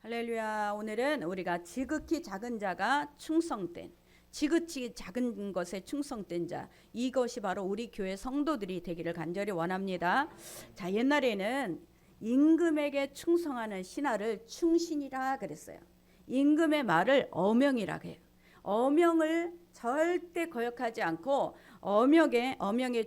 할렐루야. 오늘은 우리가 지극히 작은 자가 충성된, 지극히 작은 것에 충성된 자, 이것이 바로 우리 교회 성도들이 되기를 간절히 원합니다. 자, 옛날에는 임금에게 충성하는 신하를 충신이라 그랬어요. 임금의 말을 어명이라 해요. 어명을 절대 거역하지 않고 어명에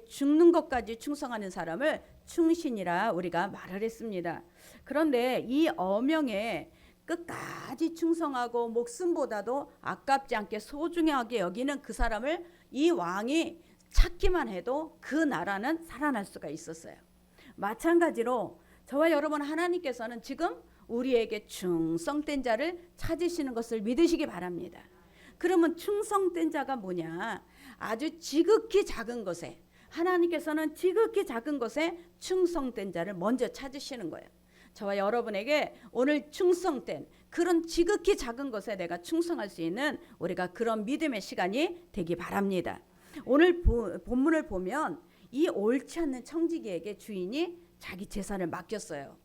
죽는 것까지 충성하는 사람을 충신이라 우리가 말을 했습니다. 그런데 이 어명에 끝까지 충성하고 목숨보다도 아깝지 않게 소중하게 여기는 그 사람을 이 왕이 찾기만 해도 그 나라는 살아날 수가 있었어요. 마찬가지로 저와 여러분, 하나님께서는 지금 우리에게 충성된 자를 찾으시는 것을 믿으시기 바랍니다. 그러면 충성된 자가 뭐냐? 아주 지극히 작은 것에, 하나님께서는 지극히 작은 것에 충성된 자를 먼저 찾으시는 거예요. 저와 여러분에게 오늘 충성된 그런 지극히 작은 것에 내가 충성할 수 있는 우리가 그런 믿음의 시간이 되기 바랍니다. 오늘 본문을 보면 이 옳지 않는 청지기에게 주인이 자기 재산을 맡겼어요.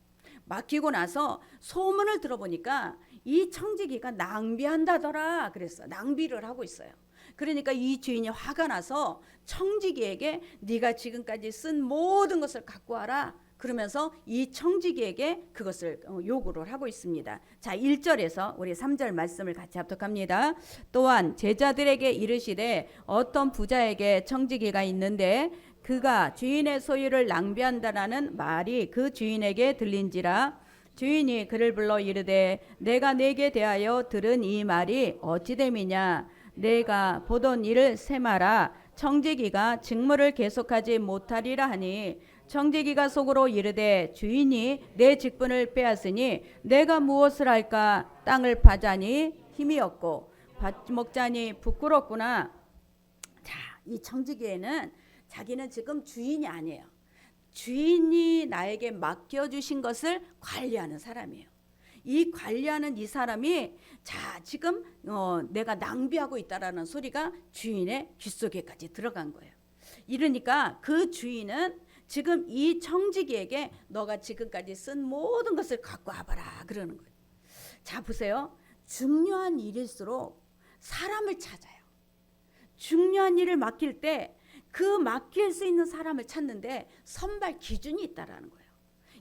맡기고 나서 소문을 들어보니까 이 청지기가 낭비한다더라 그랬어. 낭비를 하고 있어요. 그러니까 이 주인이 화가 나서 청지기에게 네가 지금까지 쓴 모든 것을 갖고 와라. 그러면서 이 청지기에게 그것을 요구를 하고 있습니다. 자, 1절에서 우리 3절 말씀을 같이 합독합니다. 또한 제자들에게 이르시되 어떤 부자에게 청지기가 있는데 그가 주인의 소유를 낭비한다라는 말이 그 주인에게 들린지라. 주인이 그를 불러 이르되 내가 네게 대하여 들은 이 말이 어찌 됨이냐. 내가 보던 일을 세마라. 청지기가 직무를 계속하지 못하리라 하니 청지기가 속으로 이르되 주인이 내 직분을 빼앗으니 내가 무엇을 할까. 땅을 파자니 힘이 없고 밭 먹자니 부끄럽구나. 자, 이 청지기에는 자기는 지금 주인이 아니에요. 주인이 나에게 맡겨주신 것을 관리하는 사람이에요. 이 관리하는 이 사람이 자, 지금 내가 낭비하고 있다라는 소리가 주인의 귓속에까지 들어간 거예요. 이러니까 그 주인은 지금 이 청지기에게 너가 지금까지 쓴 모든 것을 갖고 와봐라 그러는 거예요. 자, 보세요. 중요한 일일수록 사람을 찾아요. 중요한 일을 맡길 때 그 맡길 수 있는 사람을 찾는데 선발 기준이 있다라는 거예요.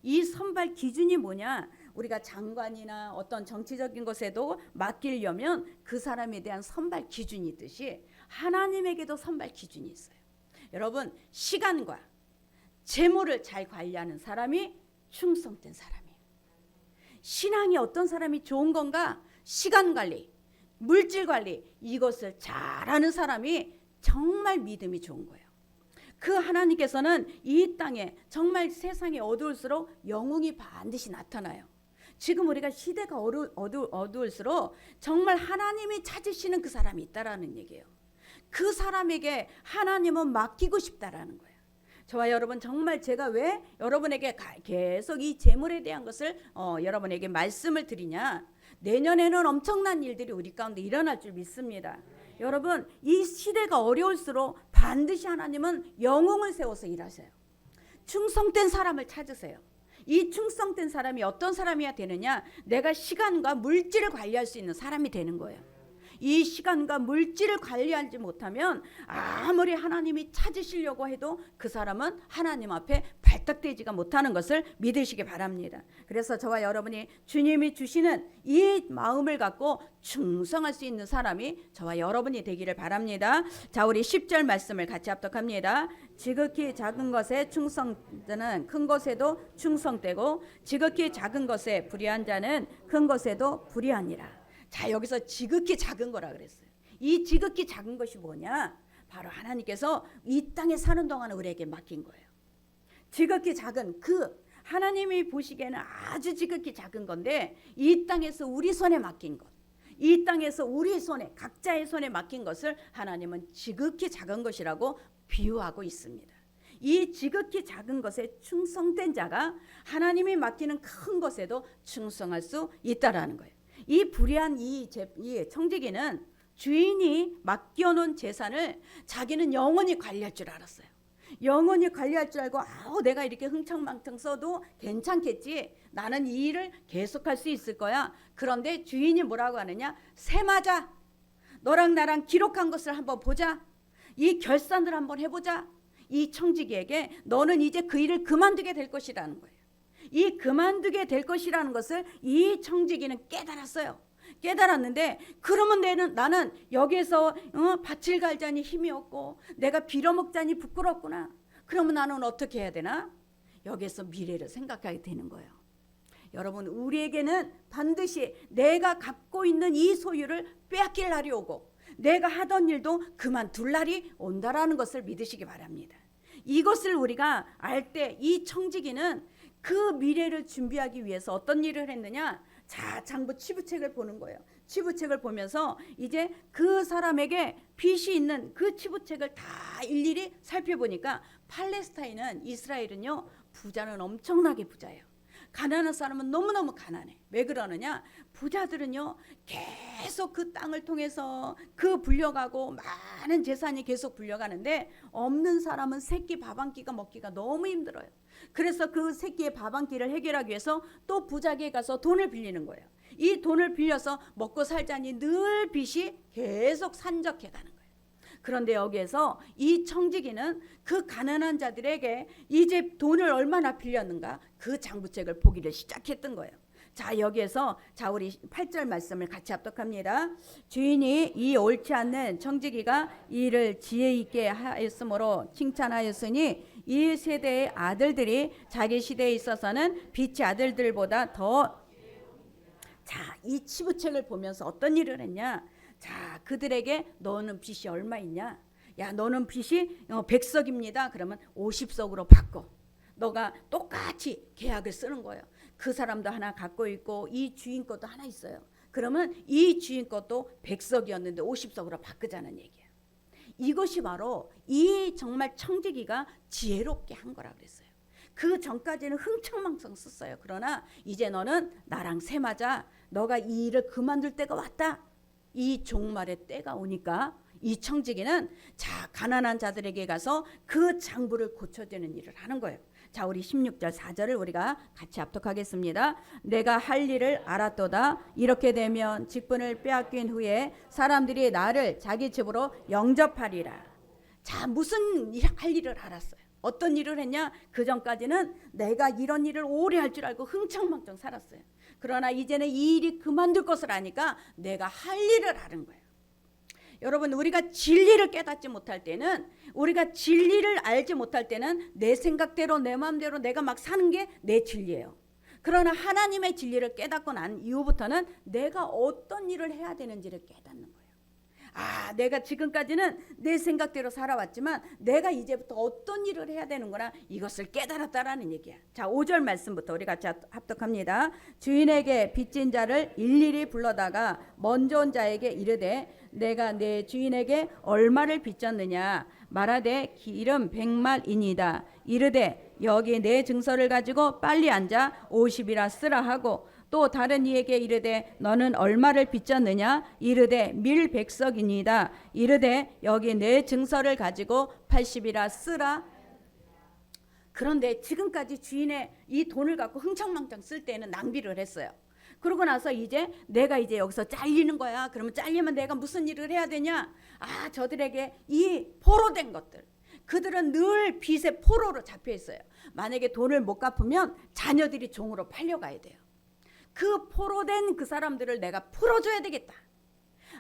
이 선발 기준이 뭐냐? 우리가 장관이나 어떤 정치적인 것에도 맡기려면 그 사람에 대한 선발 기준이 있듯이 하나님에게도 선발 기준이 있어요. 여러분, 시간과 재물을 잘 관리하는 사람이 충성된 사람이에요. 신앙이 어떤 사람이 좋은 건가? 시간 관리, 물질 관리, 이것을 잘하는 사람이 정말 믿음이 좋은 거예요. 그 하나님께서는 이 땅에 정말 세상이 어두울수록 영웅이 반드시 나타나요. 지금 우리가 시대가 어두울수록 정말 하나님이 찾으시는 그 사람이 있다라는 얘기예요. 그 사람에게 하나님은 맡기고 싶다라는 거예요. 저와 여러분, 정말 제가 왜 여러분에게 계속 이 재물에 대한 것을 여러분에게 말씀을 드리냐? 내년에는 엄청난 일들이 우리 가운데 일어날 줄 믿습니다. 여러분, 이 시대가 어려울수록 반드시 하나님은 영웅을 세워서 일하세요. 충성된 사람을 찾으세요. 이 충성된 사람이 어떤 사람이야 되느냐? 내가 시간과 물질을 관리할 수 있는 사람이 되는 거예요. 이 시간과 물질을 관리하지 못하면 아무리 하나님이 찾으시려고 해도 그 사람은 하나님 앞에 발탁되지가 못하는 것을 믿으시기 바랍니다. 그래서 저와 여러분이 주님이 주시는 이 마음을 갖고 충성할 수 있는 사람이 저와 여러분이 되기를 바랍니다. 자, 우리 10절 말씀을 같이 합독합니다. 지극히 작은 것에 충성자는 큰 것에도 충성되고 지극히 작은 것에 불의한 자는 큰 것에도 불의하니라. 자, 여기서 지극히 작은 거라 그랬어요. 이 지극히 작은 것이 뭐냐? 바로 하나님께서 이 땅에 사는 동안 우리에게 맡긴 거예요. 지극히 작은 그 하나님이 보시기에는 아주 지극히 작은 건데 이 땅에서 우리 손에 맡긴 것, 이 땅에서 우리 손에 각자의 손에 맡긴 것을 하나님은 지극히 작은 것이라고 비유하고 있습니다. 이 지극히 작은 것에 충성된 자가 하나님이 맡기는 큰 것에도 충성할 수 있다라는 거예요. 이 불의한 이 청지기는 주인이 맡겨놓은 재산을 자기는 영원히 관리할 줄 알았어요. 영원히 관리할 줄 알고 내가 이렇게 흥청망청 써도 괜찮겠지. 나는 이 일을 계속할 수 있을 거야. 그런데 주인이 뭐라고 하느냐? 셈하자. 너랑 나랑 기록한 것을 한번 보자. 이 결산을 한번 해보자. 이 청지기에게 너는 이제 그 일을 그만두게 될 것이라는 거예요. 이 그만두게 될 것이라는 것을 이 청지기는 깨달았어요. 깨달았는데 그러면 나는 여기에서 밭을 갈자니 힘이 없고 내가 빌어먹자니 부끄럽구나. 그러면 나는 어떻게 해야 되나? 여기에서 미래를 생각하게 되는 거예요. 여러분, 우리에게는 반드시 내가 갖고 있는 이 소유를 빼앗길 날이 오고 내가 하던 일도 그만둘 날이 온다라는 것을 믿으시기 바랍니다. 이것을 우리가 알 때 이 청지기는 그 미래를 준비하기 위해서 어떤 일을 했느냐? 자, 장부 치부책을 보는 거예요. 치부책을 보면서 이제 그 사람에게 빚이 있는 그 치부책을 다 일일이 살펴보니까 팔레스타인은, 이스라엘은요, 부자는 엄청나게 부자예요. 가난한 사람은 너무너무 가난해. 왜 그러느냐? 부자들은요 계속 그 땅을 통해서 그 불려가고 많은 재산이 계속 불려가는데 없는 사람은 새끼 밥 한 끼가 먹기가 너무 힘들어요. 그래서 그 새끼의 밥 한 끼를 해결하기 위해서 또 부자에게 가서 돈을 빌리는 거예요. 이 돈을 빌려서 먹고 살자니 늘 빚이 계속 산적해가는 거예요. 그런데 여기에서 이 청지기는 그 가난한 자들에게 이제 돈을 얼마나 빌렸는가 그 장부책을 보기를 시작했던 거예요. 자, 여기에서 자 우리 8절 말씀을 같이 합독합니다. 주인이 이 옳지 않는 청지기가 이를 지혜 있게 하였으므로 칭찬하였으니 이 세대의 아들들이 자기 시대에 있어서는 빛의 아들들보다 더. 자, 이 치부책을 보면서 어떤 일을 했냐? 자, 그들에게 너는 빚이 얼마 있냐? 야, 너는 빚이 100석입니다. 그러면 50석으로 바꿔. 너가 똑같이 계약을 쓰는 거예요. 그 사람도 하나 갖고 있고 이 주인 것도 하나 있어요. 그러면 이 주인 것도 100석이었는데 50석으로 바꾸자는 얘기예요. 이것이 바로 이 정말 청지기가 지혜롭게 한 거라 그랬어요. 그 전까지는 흥청망청 썼어요. 그러나 이제 너는 나랑 셈하자. 너가 이 일을 그만둘 때가 왔다. 이 종말의 때가 오니까 이 청지기는 자 가난한 자들에게 가서 그 장부를 고쳐주는 일을 하는 거예요. 자, 우리 16절 4절을 우리가 같이 합독하겠습니다. 내가 할 일을 알았도다. 이렇게 되면 직분을 빼앗긴 후에 사람들이 나를 자기 집으로 영접하리라. 자, 무슨 할 일을 알았어요. 어떤 일을 했냐? 그 전까지는 내가 이런 일을 오래 할 줄 알고 흥청망청 살았어요. 그러나 이제는 이 일이 그만둘 것을 아니까 내가 할 일을 아는 거예요. 여러분, 우리가 진리를 깨닫지 못할 때는, 우리가 진리를 알지 못할 때는 내 생각대로 내 마음대로 내가 막 사는 게 내 진리예요. 그러나 하나님의 진리를 깨닫고 난 이후부터는 내가 어떤 일을 해야 되는지를 깨닫는 거예요. 아, 내가 지금까지는 내 생각대로 살아왔지만 내가 이제부터 어떤 일을 해야 되는구나, 이것을 깨달았다라는 얘기야. 자, 5절 말씀부터 우리 같이 합독합니다. 주인에게 빚진 자를 일일이 불러다가 먼저 온 자에게 이르되 내가 내 주인에게 얼마를 빚졌느냐 말하되 기름 100말이니이다. 이르되 여기 내 증서를 가지고 빨리 앉아 50이라 쓰라 하고 또 다른 이에게 이르되 너는 얼마를 빚졌느냐 이르되 밀 100석이니이다. 이르되 여기 내 증서를 가지고 80이라 쓰라. 그런데 지금까지 주인의 이 돈을 갖고 흥청망청 쓸 때는 낭비를 했어요. 그러고 나서 이제 내가 이제 여기서 잘리는 거야. 그러면 잘리면 내가 무슨 일을 해야 되냐? 아, 저들에게 이 포로된 것들, 그들은 늘 빚의 포로로 잡혀 있어요. 만약에 돈을 못 갚으면 자녀들이 종으로 팔려가야 돼요. 그 포로된 그 사람들을 내가 풀어줘야 되겠다.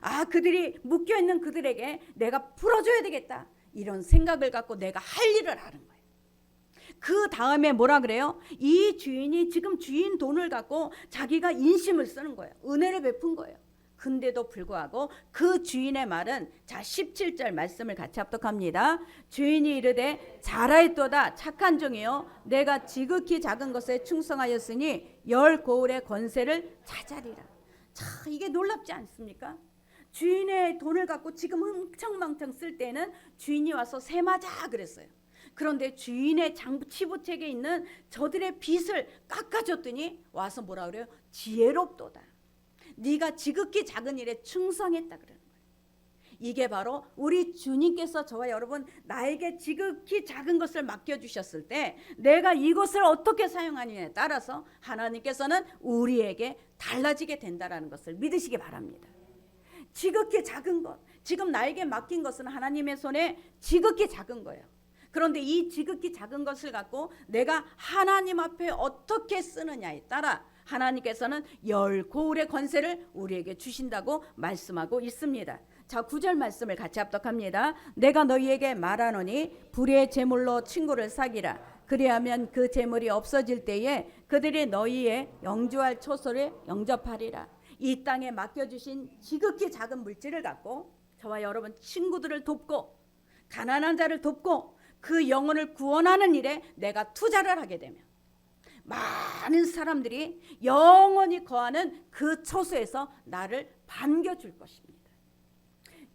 아, 그들이 묶여있는 그들에게 내가 풀어줘야 되겠다. 이런 생각을 갖고 내가 할 일을 하는 거예요. 그 다음에 뭐라 그래요? 이 주인이 지금 주인 돈을 갖고 자기가 인심을 쓰는 거예요. 은혜를 베푼 거예요. 근데도 불구하고 그 주인의 말은, 자 17절 말씀을 같이 합독합니다. 주인이 이르되 잘하였도다 착한 종이요 내가 지극히 작은 것에 충성하였으니 열 고을의 권세를 차지하리라. 자, 이게 놀랍지 않습니까? 주인의 돈을 갖고 지금 흥청망청 쓸 때는 주인이 와서 셈하자 그랬어요. 그런데 주인의 치부책에 있는 저들의 빚을 깎아줬더니 와서 뭐라 그래요? 지혜롭도다. 네가 지극히 작은 일에 충성했다 그러는 거예요. 이게 바로 우리 주님께서 저와 여러분 나에게 지극히 작은 것을 맡겨주셨을 때 내가 이것을 어떻게 사용하느냐에 따라서 하나님께서는 우리에게 달라지게 된다는 것을 믿으시기 바랍니다. 지극히 작은 것, 지금 나에게 맡긴 것은 하나님의 손에 지극히 작은 거예요. 그런데 이 지극히 작은 것을 갖고 내가 하나님 앞에 어떻게 쓰느냐에 따라 하나님께서는 열 고울의 권세를 우리에게 주신다고 말씀하고 있습니다. 자, 9절 말씀을 같이 합독합니다. 내가 너희에게 말하노니 불의 제물로 친구를 사귀라. 그리하면 그 제물이 없어질 때에 그들이 너희의 영주할 초소를 영접하리라. 이 땅에 맡겨주신 지극히 작은 물질을 갖고 저와 여러분 친구들을 돕고 가난한 자를 돕고 그 영혼을 구원하는 일에 내가 투자를 하게 되면 많은 사람들이 영원히 거하는 그 처소에서 나를 반겨줄 것입니다.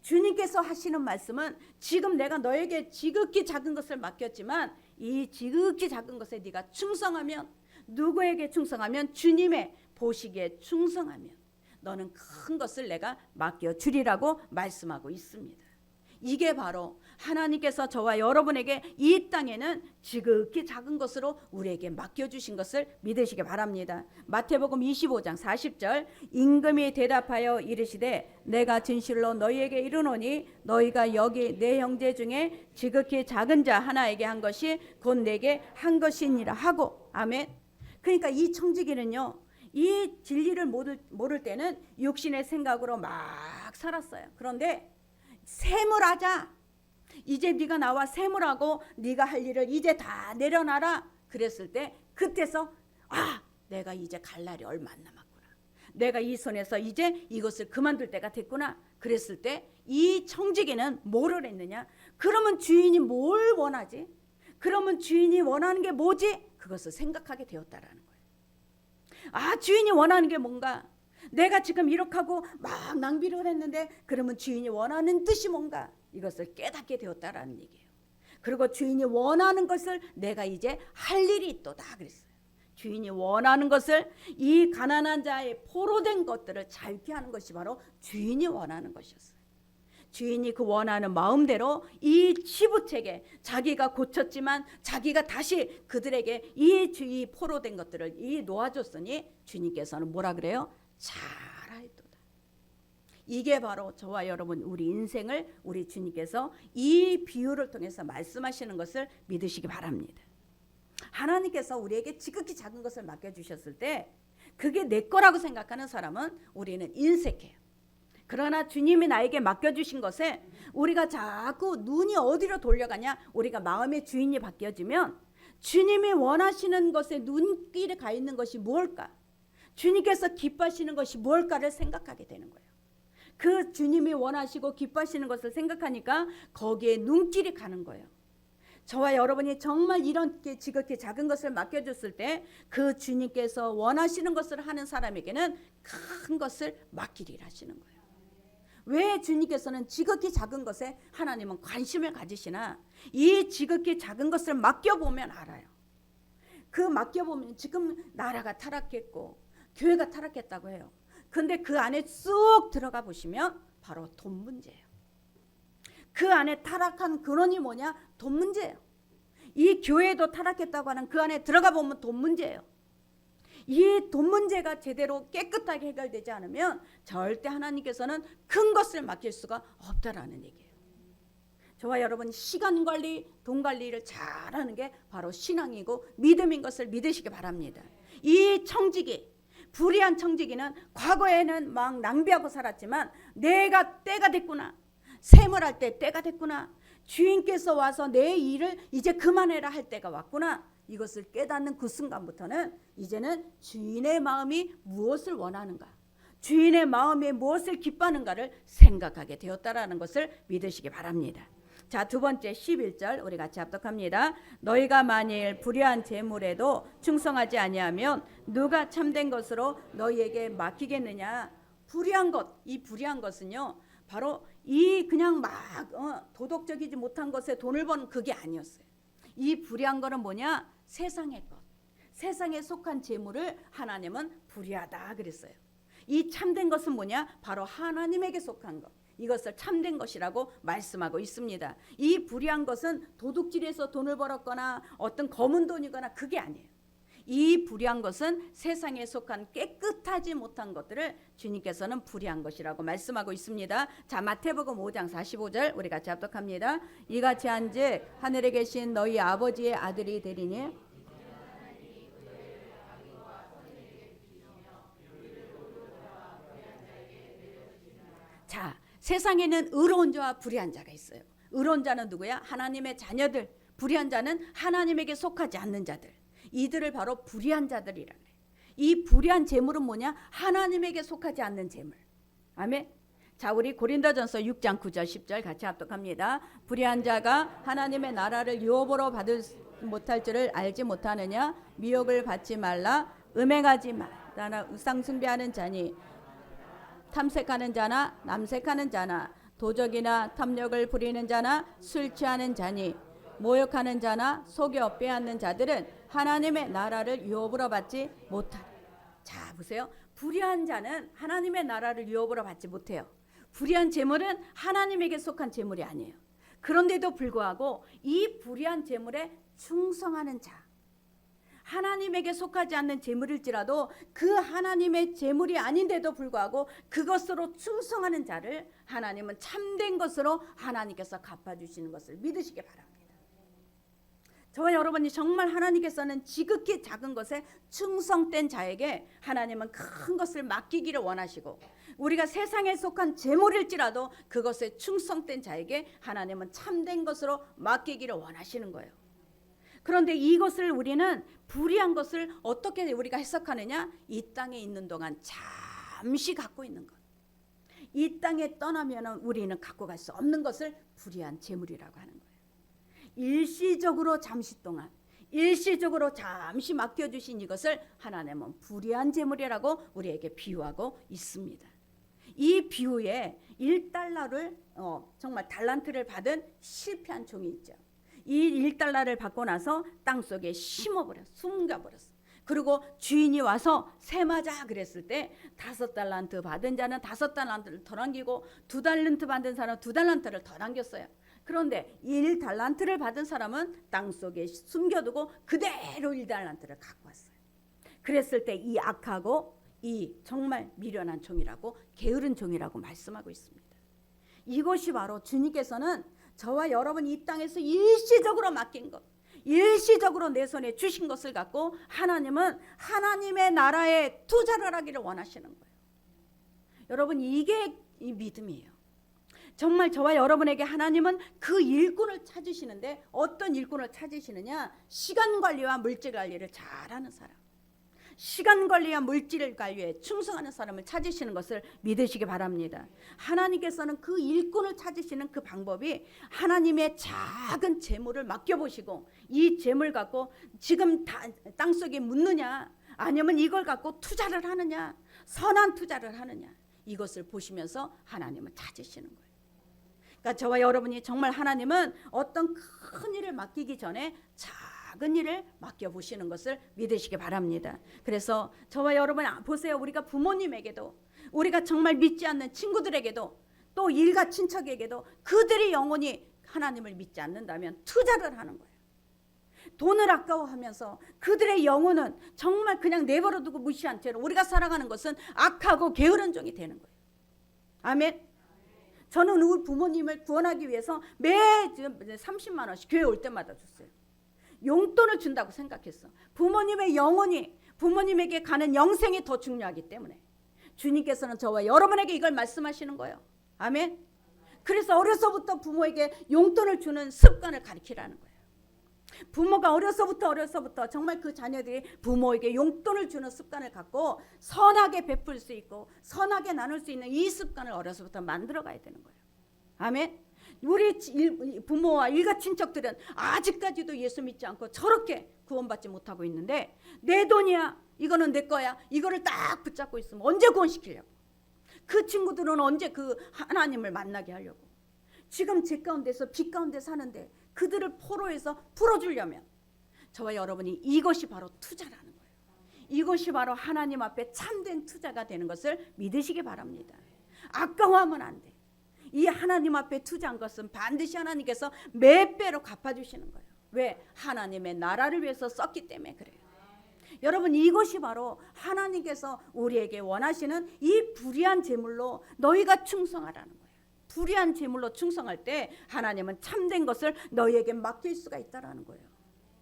주님께서 하시는 말씀은 지금 내가 너에게 지극히 작은 것을 맡겼지만 이 지극히 작은 것에 네가 충성하면, 누구에게 충성하면? 주님의 보시기에 충성하면 너는 큰 것을 내가 맡겨주리라고 말씀하고 있습니다. 이게 바로 하나님께서 저와 여러분에게 이 땅에는 지극히 작은 것으로 우리에게 맡겨주신 것을 믿으시기 바랍니다. 마태복음 25장 40절 임금이 대답하여 이르시되 내가 진실로 너희에게 이르노니 너희가 여기 내 형제 중에 지극히 작은 자 하나에게 한 것이 곧 내게 한 것이니라 하고. 아멘. 그러니까 이 청지기는요, 이 진리를 모를 때는 육신의 생각으로 막 살았어요. 그런데 세물하자, 이제 네가 나와 세물하고 네가 할 일을 이제 다 내려놔라 그랬을 때 그때서 내가 이제 갈 날이 얼마 안 남았구나, 내가 이 손에서 이제 이것을 그만둘 때가 됐구나 그랬을 때 이 청지기는 뭐를 했느냐? 그러면 주인이 뭘 원하지? 그러면 주인이 원하는 게 뭐지? 그것을 생각하게 되었다라는 거예요. 주인이 원하는 게 뭔가? 내가 지금 이렇게 하고 막 낭비를 했는데 그러면 주인이 원하는 뜻이 뭔가? 이것을 깨닫게 되었다라는 얘기예요. 그리고 주인이 원하는 것을 내가 이제 할 일이 있도다 그랬어요. 주인이 원하는 것을, 이 가난한 자의 포로된 것들을 자유케 하는 것이 바로 주인이 원하는 것이었어요. 주인이 그 원하는 마음대로 이 치부책에 자기가 고쳤지만 자기가 다시 그들에게 이 포로된 것들을 놓아줬으니 주님께서는 뭐라 그래요? 잘하였도다. 이게 바로 저와 여러분 우리 인생을 우리 주님께서 이 비유를 통해서 말씀하시는 것을 믿으시기 바랍니다. 하나님께서 우리에게 지극히 작은 것을 맡겨주셨을 때 그게 내 거라고 생각하는 사람은 우리는 인색해요. 그러나 주님이 나에게 맡겨주신 것에 우리가 자꾸 눈이 어디로 돌려가냐? 우리가 마음의 주인이 바뀌어지면 주님이 원하시는 것에 눈길이 가 있는 것이 무엇일까? 주님께서 기뻐하시는 것이 무엇일까를 생각하게 되는 거예요. 그 주님이 원하시고 기뻐하시는 것을 생각하니까 거기에 눈길이 가는 거예요. 저와 여러분이 정말 이렇게 지극히 작은 것을 맡겨줬을 때 그 주님께서 원하시는 것을 하는 사람에게는 큰 것을 맡기리라 하시는 거예요. 왜 주님께서는 지극히 작은 것에 하나님은 관심을 가지시나? 이 지극히 작은 것을 맡겨보면 알아요. 그 맡겨보면 지금 나라가 타락했고 교회가 타락했다고 해요. 근데 그 안에 쑥 들어가 보시면 바로 돈 문제예요. 그 안에 타락한 근원이 뭐냐? 돈 문제예요. 이 교회도 타락했다고 하는 그 안에 들어가 보면 돈 문제예요. 이 돈 문제가 제대로 깨끗하게 해결되지 않으면 절대 하나님께서는 큰 것을 맡길 수가 없다라는 얘기예요. 저와 여러분 시간 관리, 돈 관리를 잘하는 게 바로 신앙이고 믿음인 것을 믿으시기 바랍니다. 이 청지기, 불의한 청지기는 과거에는 막 낭비하고 살았지만 내가 때가 됐구나, 세물할 때 때가 됐구나, 주인께서 와서 내 일을 이제 그만해라 할 때가 왔구나, 이것을 깨닫는 그 순간부터는 이제는 주인의 마음이 무엇을 원하는가, 주인의 마음에 무엇을 기뻐하는가를 생각하게 되었다라는 것을 믿으시기 바랍니다. 자, 두 번째 11절 우리 같이 합독합니다. 너희가 만일 불의한 재물에도 충성하지 아니하면 누가 참된 것으로 너희에게 맡기겠느냐? 불의한 것, 이 불의한 것은요 바로 이 그냥 막 도덕적이지 못한 것에 돈을 버는 그게 아니었어요. 이 불의한 거는 뭐냐? 세상의 것, 세상에 속한 재물을 하나님은 불의하다 그랬어요. 이 참된 것은 뭐냐? 바로 하나님에게 속한 것. 이것을 참된 것이라고 말씀하고 있습니다. 이 불의한 것은 도둑질해서 돈을 벌었거나 어떤 검은 돈이거나 그게 아니에요. 이 불의한 것은 세상에 속한 깨끗하지 못한 것들을 주님께서는 불의한 것이라고 말씀하고 있습니다. 자, 마태복음 5장 45절 우리 같이 합독합니다. 이같이 한즉 하늘에 계신 너희 아버지의 아들이 되리니 자, 세상에는 의로운 자와 불의한 자가 있어요. 의로운 자는 누구야? 하나님의 자녀들. 불의한 자는 하나님에게 속하지 않는 자들. 이들을 바로 불의한 자들이라 그래. 이 불의한 재물은 뭐냐? 하나님에게 속하지 않는 재물. 아멘. 자, 우리 고린도전서 6장 9절 10절 같이 합독합니다. 불의한 자가 하나님의 나라를 유업으로 받을 못할 줄을 알지 못하느냐? 미혹을 받지 말라. 음행하지 말라. 우상 숭배하는 자니 탐색하는 자나 남색하는 자나 도적이나 탐욕을 부리는 자나 술 취하는 자니 모욕하는 자나 속여 빼앗는 자들은 하나님의 나라를 유업으로 받지 못하리. 자, 보세요. 불의한 자는 하나님의 나라를 유업으로 받지 못해요. 불의한 재물은 하나님에게 속한 재물이 아니에요. 그런데도 불구하고 이 불의한 재물에 충성하는 자, 하나님에게 속하지 않는 재물일지라도 그 하나님의 재물이 아닌데도 불구하고 그것으로 충성하는 자를 하나님은 참된 것으로 하나님께서 갚아주시는 것을 믿으시기 바랍니다. 저와 여러분이 정말 하나님께서는 지극히 작은 것에 충성된 자에게 하나님은 큰 것을 맡기기를 원하시고, 우리가 세상에 속한 재물일지라도 그것에 충성된 자에게 하나님은 참된 것으로 맡기기를 원하시는 거예요. 그런데 이것을 우리는 불의한 것을 어떻게 우리가 해석하느냐? 이 땅에 있는 동안 잠시 갖고 있는 것. 이 땅에 떠나면 우리는 갖고 갈 수 없는 것을 불의한 재물이라고 하는 거예요. 일시적으로 잠시 동안, 일시적으로 잠시 맡겨주신 이것을 하나님은 불의한 재물이라고 우리에게 비유하고 있습니다. 이 비유에 1달러를 정말 달란트를 받은 실패한 종이 있죠. 이 1달러를 받고 나서 땅속에 심어버렸어. 숨겨버렸어. 그리고 주인이 와서 세마자 그랬을 때 5달란트 받은 자는 5달란트를 더 남기고 2달란트 받은 사람은 2달란트를 더 남겼어요. 그런데 1달란트를 받은 사람은 땅속에 숨겨두고 그대로 1달란트를 갖고 왔어요. 그랬을 때 이 악하고 이 정말 미련한 종이라고, 게으른 종이라고 말씀하고 있습니다. 이것이 바로 주님께서는 저와 여러분 이 땅에서 일시적으로 맡긴 것, 일시적으로 내 손에 주신 것을 갖고 하나님은 하나님의 나라에 투자를 하기를 원하시는 거예요. 여러분, 이게 이 믿음이에요. 정말 저와 여러분에게 하나님은 그 일꾼을 찾으시는데, 어떤 일꾼을 찾으시느냐? 시간 관리와 물질 관리를 잘하는 사람, 시간 관리와 물질 관리에 충성하는 사람을 찾으시는 것을 믿으시기 바랍니다. 하나님께서는 그 일꾼을 찾으시는 그 방법이 하나님의 작은 재물을 맡겨보시고, 이 재물 갖고 지금 땅속에 묻느냐, 아니면 이걸 갖고 투자를 하느냐, 선한 투자를 하느냐, 이것을 보시면서 하나님을 찾으시는 거예요. 그러니까 저와 여러분이 정말 하나님은 어떤 큰 일을 맡기기 전에 작은 일을 맡겨보시는 것을 믿으시기 바랍니다. 그래서 저와 여러분 보세요. 우리가 부모님에게도, 우리가 정말 믿지 않는 친구들에게도, 또 일가 친척에게도 그들이 영원히 하나님을 믿지 않는다면 투자를 하는 거예요. 돈을 아까워하면서 그들의 영혼은 정말 그냥 내버려두고 무시한 채로 우리가 살아가는 것은 악하고 게으른 종이 되는 거예요. 아멘. 저는 우리 부모님을 구원하기 위해서 매 30만 원씩 교회 올 때마다 줬어요. 용돈을 준다고 생각했어. 부모님의 영혼이, 부모님에게 가는 영생이 더 중요하기 때문에 주님께서는 저와 여러분에게 이걸 말씀하시는 거예요. 아멘. 그래서 어려서부터 부모에게 용돈을 주는 습관을 가르치라는 거예요. 부모가 어려서부터 정말 그 자녀들이 부모에게 용돈을 주는 습관을 갖고 선하게 베풀 수 있고 선하게 나눌 수 있는 이 습관을 어려서부터 만들어 가야 되는 거예요. 아멘. 우리 부모와 일가 친척들은 아직까지도 예수 믿지 않고 저렇게 구원받지 못하고 있는데, 내 돈이야, 이거는 내 거야, 이거를 딱 붙잡고 있으면 언제 구원시키려고? 그 친구들은 언제 그 하나님을 만나게 하려고? 지금 제 가운데서 빛 가운데 사는데 그들을 포로해서 풀어주려면 저와 여러분이 이것이 바로 투자라는 거예요. 이것이 바로 하나님 앞에 참된 투자가 되는 것을 믿으시기 바랍니다. 아까워하면 안 돼. 이 하나님 앞에 투자한 것은 반드시 하나님께서 몇 배로 갚아주시는 거예요. 왜? 하나님의 나라를 위해서 썼기 때문에 그래요. 여러분, 이것이 바로 하나님께서 우리에게 원하시는 이 불의한 제물로 너희가 충성하라는 거예요. 불의한 제물로 충성할 때 하나님은 참된 것을 너희에게 맡길 수가 있다라는 거예요.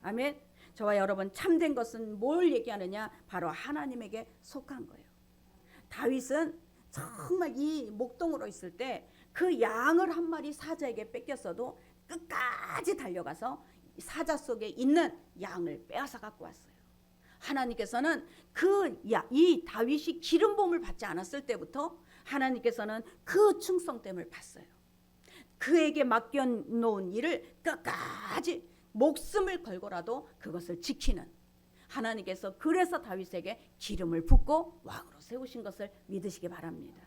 아멘. 저와 여러분, 참된 것은 뭘 얘기하느냐? 바로 하나님에게 속한 거예요. 다윗은 정말 이 목동으로 있을 때 그 양을 한 마리 사자에게 뺏겼어도 끝까지 달려가서 사자 속에 있는 양을 빼앗아 갖고 왔어요. 하나님께서는 이 다윗이 기름 부음을 받지 않았을 때부터 하나님께서는 그 충성됨을 봤어요. 그에게 맡겨놓은 일을 끝까지 목숨을 걸고라도 그것을 지키는 하나님께서, 그래서 다윗에게 기름을 붓고 왕으로 세우신 것을 믿으시기 바랍니다.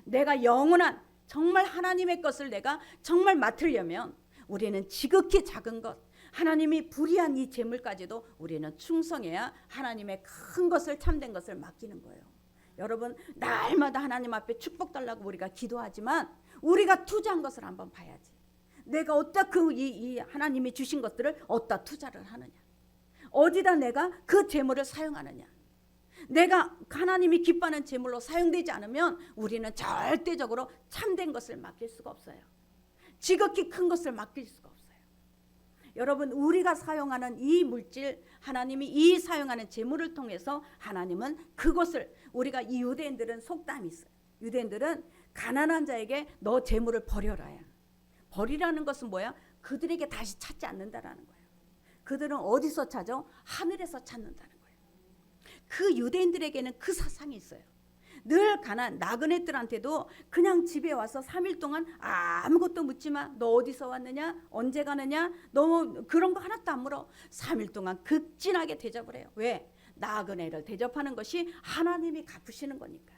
내가 영원한 정말 하나님의 것을 내가 정말 맡으려면 우리는 지극히 작은 것, 하나님이 불의한 이 재물까지도 우리는 충성해야 하나님의 큰 것을, 참된 것을 맡기는 거예요. 여러분, 날마다 하나님 앞에 축복 달라고 우리가 기도하지만 우리가 투자한 것을 한번 봐야지. 내가 어디다 이 하나님이 주신 것들을 어디다 투자를 하느냐, 어디다 내가 그 재물을 사용하느냐. 내가 하나님이 기뻐하는 재물로 사용되지 않으면 우리는 절대적으로 참된 것을 맡길 수가 없어요. 지극히 큰 것을 맡길 수가 없어요. 여러분, 우리가 사용하는 이 물질, 하나님이 이 사용하는 재물을 통해서 하나님은 그것을, 우리가 이 유대인들은 속담이 있어요. 유대인들은 가난한 자에게 너 재물을 버려라야. 버리라는 것은 뭐야? 그들에게 다시 찾지 않는다라는 거예요. 그들은 어디서 찾아? 하늘에서 찾는다는 거예요. 그 유대인들에게는 그 사상이 있어요. 늘 나그네들한테도 그냥 집에 와서 3일 동안 아무것도 묻지 마. 너 어디서 왔느냐? 언제 가느냐? 너 그런 거 하나도 안 물어. 3일 동안 극진하게 대접을 해요. 왜? 나그네를 대접하는 것이 하나님이 갚으시는 거니까.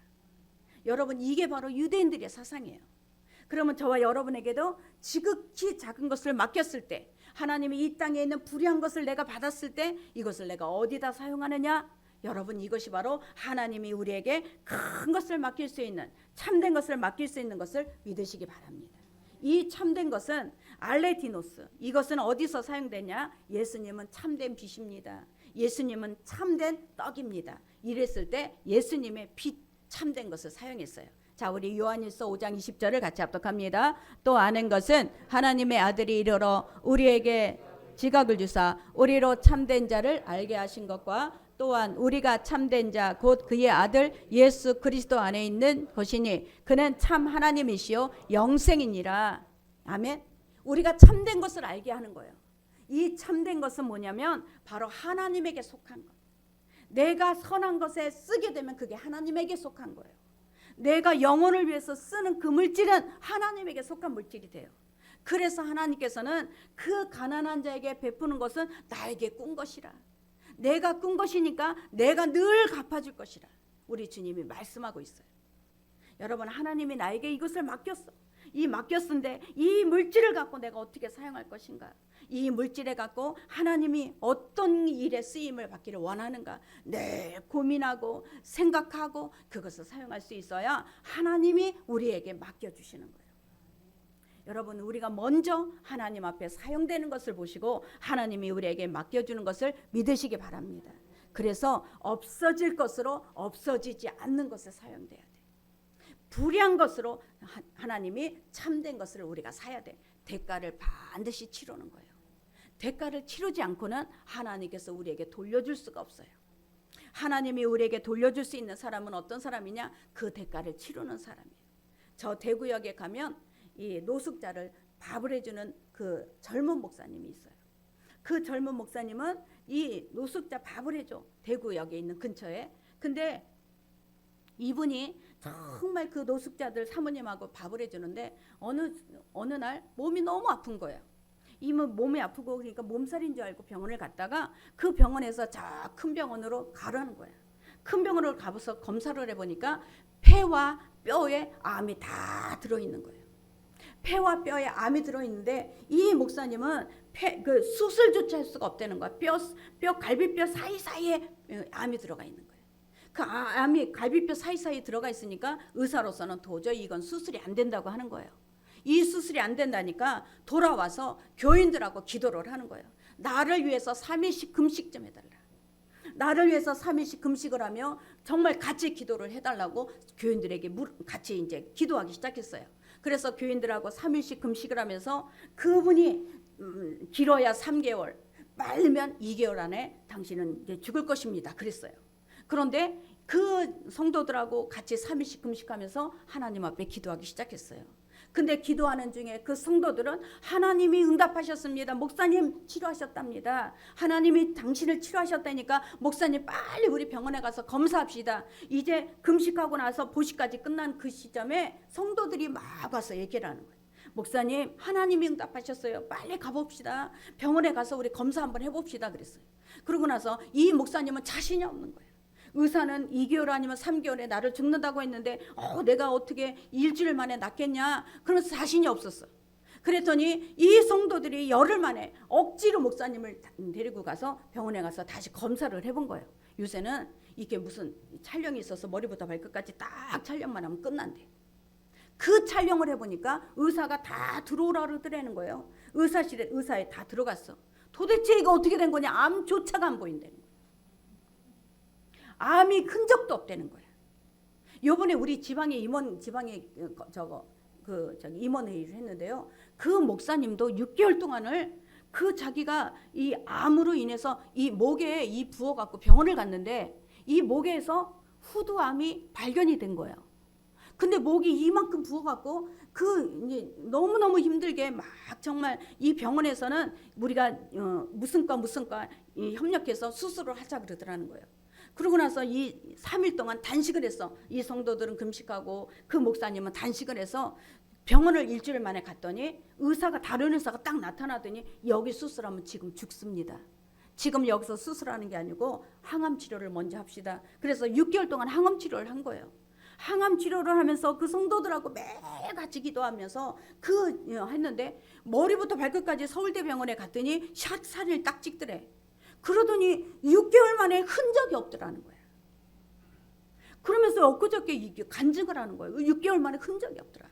여러분, 이게 바로 유대인들의 사상이에요. 그러면 저와 여러분에게도 지극히 작은 것을 맡겼을 때, 하나님이 이 땅에 있는 불의한 것을 내가 받았을 때 이것을 내가 어디다 사용하느냐? 여러분, 이것이 바로 하나님이 우리에게 큰 것을 맡길 수 있는, 참된 것을 맡길 수 있는 것을 믿으시기 바랍니다. 이 참된 것은 알레디노스, 이것은 어디서 사용되냐? 예수님은 참된 빛입니다. 예수님은 참된 떡입니다. 이랬을 때 예수님의 빛, 참된 것을 사용했어요. 자, 우리 요한일서 5장 20절을 같이 합독합니다. 또 아는 것은 하나님의 아들이 이르러 우리에게 지각을 주사 우리로 참된 자를 알게 하신 것과 또한 우리가 참된 자 곧 그의 아들 예수 그리스도 안에 있는 것이니 그는 참 하나님이시요 영생이니라. 아멘. 우리가 참된 것을 알게 하는 거예요. 이 참된 것은 뭐냐면 바로 하나님에게 속한 것. 내가 선한 것에 쓰게 되면 그게 하나님에게 속한 거예요. 내가 영혼을 위해서 쓰는 그 물질은 하나님에게 속한 물질이 돼요. 그래서 하나님께서는 그 가난한 자에게 베푸는 것은 나에게 꾼 것이라. 내가 꾼 것이니까 내가 늘 갚아줄 것이라. 우리 주님이 말씀하고 있어요. 여러분, 하나님이 나에게 이것을 맡겼어. 이 맡겼는데 이 물질을 갖고 내가 어떻게 사용할 것인가? 이 물질을 갖고 하나님이 어떤 일에 쓰임을 받기를 원하는가? 늘 고민하고 생각하고 그것을 사용할 수 있어야 하나님이 우리에게 맡겨주시는 거예요. 여러분, 우리가 먼저 하나님 앞에 사용되는 것을 보시고 하나님이 우리에게 맡겨주는 것을 믿으시기 바랍니다. 그래서 없어질 것으로 없어지지 않는 것에 사용돼야 돼. 불의한 것으로 하나님이 참된 것을 우리가 사야 돼. 대가를 반드시 치르는 거예요. 대가를 치르지 않고는 하나님께서 우리에게 돌려줄 수가 없어요. 하나님이 우리에게 돌려줄 수 있는 사람은 어떤 사람이냐? 그 대가를 치르는 사람이에요. 저 대구역에 가면 이 노숙자를 밥을 해주는 그 젊은 목사님이 있어요. 그 젊은 목사님은 이 노숙자 밥을 해줘. 대구역에 있는 근처에. 근데 이분이 정말 그 노숙자들 사모님하고 밥을 해주는데 어느 날 몸이 너무 아픈 거예요. 이분 몸이 아프고 그러니까 몸살인 줄 알고 병원을 갔다가 그 병원에서 저 큰 병원으로 가라는 거예요. 큰 병원으로 가서 검사를 해보니까 폐와 뼈에 암이 다 들어있는 거예요. 폐와 뼈에 암이 들어있는데 이 목사님은 그 수술조차 할 수가 없다는 거야. 뼈 갈비뼈 사이사이에 암이 들어가 있는 거예요. 그 암이 갈비뼈 사이사이 들어가 있으니까 의사로서는 도저히 이건 수술이 안 된다고 하는 거예요. 이 수술이 안 된다니까 돌아와서 교인들하고 기도를 하는 거예요. 나를 위해서 3일씩 금식 좀 해달라. 나를 위해서 3일씩 금식을 하며 정말 같이 기도를 해달라고 교인들에게 같이 이제 기도하기 시작했어요. 그래서 교인들하고 3일씩 금식을 하면서 그분이 길어야 3개월, 빨리면 2개월 안에 당신은 이제 죽을 것입니다. 그랬어요. 그런데 그 성도들하고 같이 3일씩 금식하면서 하나님 앞에 기도하기 시작했어요. 근데 기도하는 중에 그 성도들은 하나님이 응답하셨습니다. 목사님 치료하셨답니다. 하나님이 당신을 치료하셨다니까 목사님 빨리 우리 병원에 가서 검사합시다. 이제 금식하고 나서 보시까지 끝난 그 시점에 성도들이 막 와서 얘기를 하는 거예요. 목사님 하나님이 응답하셨어요. 빨리 가봅시다. 병원에 가서 우리 검사 한번 해봅시다 그랬어요. 그러고 나서 이 목사님은 자신이 없는 거예요. 의사는 2개월 아니면 3개월에 나를 죽는다고 했는데 내가 어떻게 일주일 만에 낫겠냐 그러면서 자신이 없었어. 그랬더니 이 성도들이 열흘 만에 억지로 목사님을 데리고 가서 병원에 가서 다시 검사를 해본 거예요. 요새는 이게 무슨 촬영이 있어서 머리부터 발끝까지 딱 촬영만 하면 끝난대. 그 촬영을 해보니까 의사가 다 들어오라 그러더라는 거예요. 의사에 다 들어갔어. 도대체 이거 어떻게 된 거냐. 암조차가 안 보인다는 거예요. 암이 흔적도 없다는 거야. 요번에 우리 지방에 임원회의를 했는데요. 그 목사님도 6개월 동안을 그 자기가 이 암으로 인해서 이 목에 이 부어갖고 병원을 갔는데 이 목에서 후두암이 발견이 된 거예요. 근데 목이 이만큼 부어갖고 이제 너무너무 힘들게 막 정말 이 병원에서는 우리가 무슨 과 협력해서 수술을 하자 그러더라는 거예요. 그러고 나서 이 3일 동안 단식을 했어. 이 성도들은 금식하고 그 목사님은 단식을 해서 병원을 일주일 만에 갔더니 다른 의사가 딱 나타나더니 여기 수술하면 지금 죽습니다. 지금 여기서 수술하는 게 아니고 항암 치료를 먼저 합시다. 그래서 6개월 동안 항암 치료를 한 거예요. 항암 치료를 하면서 그 성도들하고 매일 같이 기도하면서 했는데 머리부터 발끝까지 서울대병원에 갔더니 샷 사진을 딱 찍더래. 그러더니 6개월 만에 흔적이 없더라는 거야. 그러면서 엊그저께 간증을 하는 거예요. 6개월 만에 흔적이 없더라.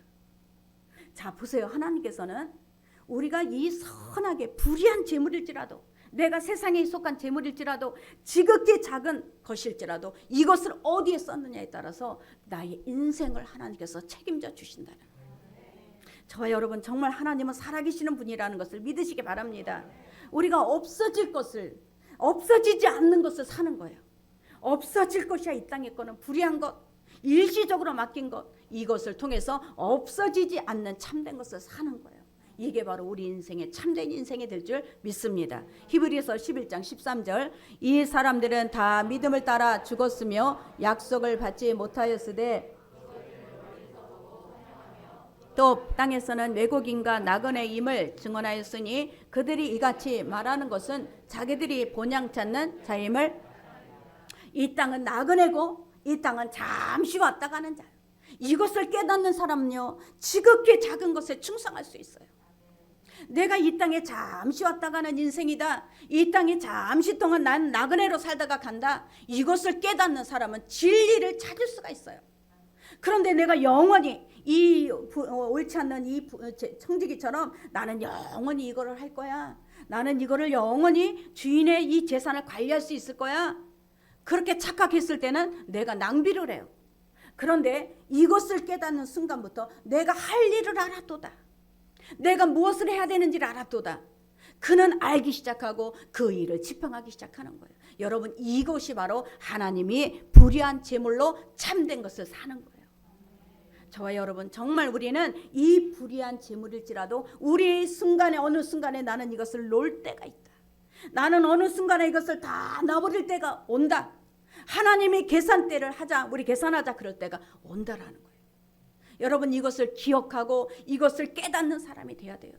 자 보세요. 하나님께서는 우리가 이 선하게 불의한 재물일지라도 내가 세상에 속한 재물일지라도 지극히 작은 것일지라도 이것을 어디에 썼느냐에 따라서 나의 인생을 하나님께서 책임져 주신다는 거예요. 저와 여러분 정말 하나님은 살아계시는 분이라는 것을 믿으시기 바랍니다. 우리가 없어지지 않는 것을 사는 거예요. 없어질 것이야 이 땅의 거는 불의한 것, 일시적으로 맡긴 것, 이것을 통해서 없어지지 않는 참된 것을 사는 거예요. 이게 바로 우리 인생의 참된 인생이 될 줄 믿습니다. 히브리서 11장 13절 이 사람들은 다 믿음을 따라 죽었으며 약속을 받지 못하였으되 또 땅에서는 외국인과 나그네임을 증언하였으니 그들이 이같이 말하는 것은 자기들이 본향 찾는 자임을. 이 땅은 나그네고 이 땅은 잠시 왔다 가는 자. 이것을 깨닫는 사람은요 지극히 작은 것에 충성할 수 있어요. 내가 이 땅에 잠시 왔다 가는 인생이다. 이 땅에 잠시 동안 난 나그네로 살다가 간다. 이것을 깨닫는 사람은 진리를 찾을 수가 있어요. 그런데 내가 영원히 옳지 않는 이 청지기처럼 나는 영원히 이거를 할 거야. 나는 이거를 영원히 주인의 이 재산을 관리할 수 있을 거야. 그렇게 착각했을 때는 내가 낭비를 해요. 그런데 이것을 깨닫는 순간부터 내가 할 일을 알았도다. 내가 무엇을 해야 되는지를 알았도다. 그는 알기 시작하고 그 일을 지평하기 시작하는 거예요. 여러분 이것이 바로 하나님이 불의한 재물로 참된 것을 사는 거예요. 저와 여러분 정말 우리는 이 불의한 재물일지라도 우리 순간에 어느 순간에 나는 이것을 놓을 때가 있다. 나는 어느 순간에 이것을 다 놔버릴 때가 온다. 하나님이 계산대를 하자, 우리 계산하자 그럴 때가 온다라는 거예요. 여러분 이것을 기억하고 이것을 깨닫는 사람이 돼야 돼요.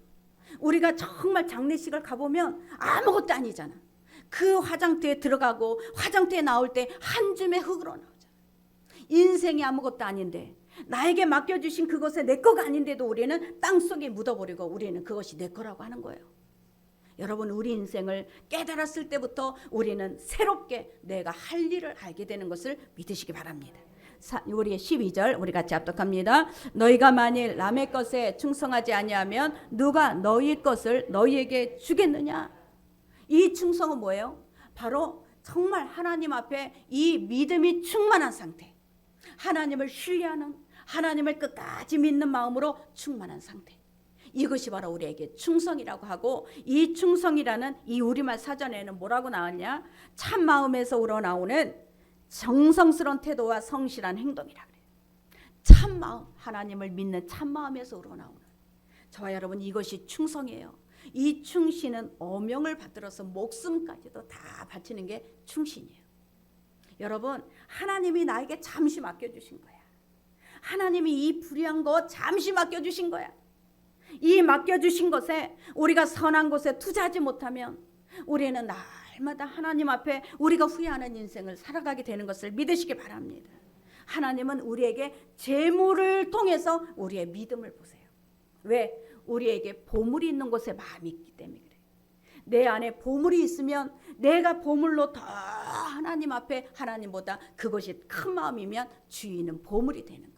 우리가 정말 장례식을 가보면 아무것도 아니잖아. 그 화장터에 들어가고 화장터에 나올 때 한 줌의 흙으로 나오잖아. 인생이 아무것도 아닌데 나에게 맡겨주신 그것이 내 거가 아닌데도 우리는 땅속에 묻어버리고 우리는 그것이 내 거라고 하는 거예요. 여러분, 우리 인생을 깨달았을 때부터 우리는 새롭게 내가 할 일을 알게 되는 것을 믿으시기 바랍니다. 우리 12절 우리 같이 합독합니다. 너희가 만일 남의 것에 충성하지 아니하면 누가 너희 것을 너희에게 주겠느냐? 이 충성은 뭐예요? 바로 정말 하나님 앞에 이 믿음이 충만한 상태, 하나님을 신뢰하는, 하나님을 끝까지 믿는 마음으로 충만한 상태, 이것이 바로 우리에게 충성이라고 하고, 이 충성이라는 이 우리말 사전에는 뭐라고 나왔냐? 참 마음에서 우러나오는 정성스러운 태도와 성실한 행동이라 그래요. 참 마음, 하나님을 믿는 참 마음에서 우러나오는, 저와 여러분, 이것이 충성이에요. 이 충신은 어명을 받들어서 목숨까지도 다 바치는 게 충신이에요. 여러분, 하나님이 나에게 잠시 맡겨주신 거야. 하나님이 이 불의한 거 잠시 맡겨주신 거야. 이 맡겨주신 것에 우리가 선한 곳에 투자하지 못하면 우리는 날마다 하나님 앞에 우리가 후회하는 인생을 살아가게 되는 것을 믿으시기 바랍니다. 하나님은 우리에게 재물을 통해서 우리의 믿음을 보세요. 왜? 우리에게 보물이 있는 곳에 마음이 있기 때문에 그래요. 내 안에 보물이 있으면 내가 보물로 더 하나님 앞에, 하나님보다 그것이 큰 마음이면 주인은 보물이 되는 거예요.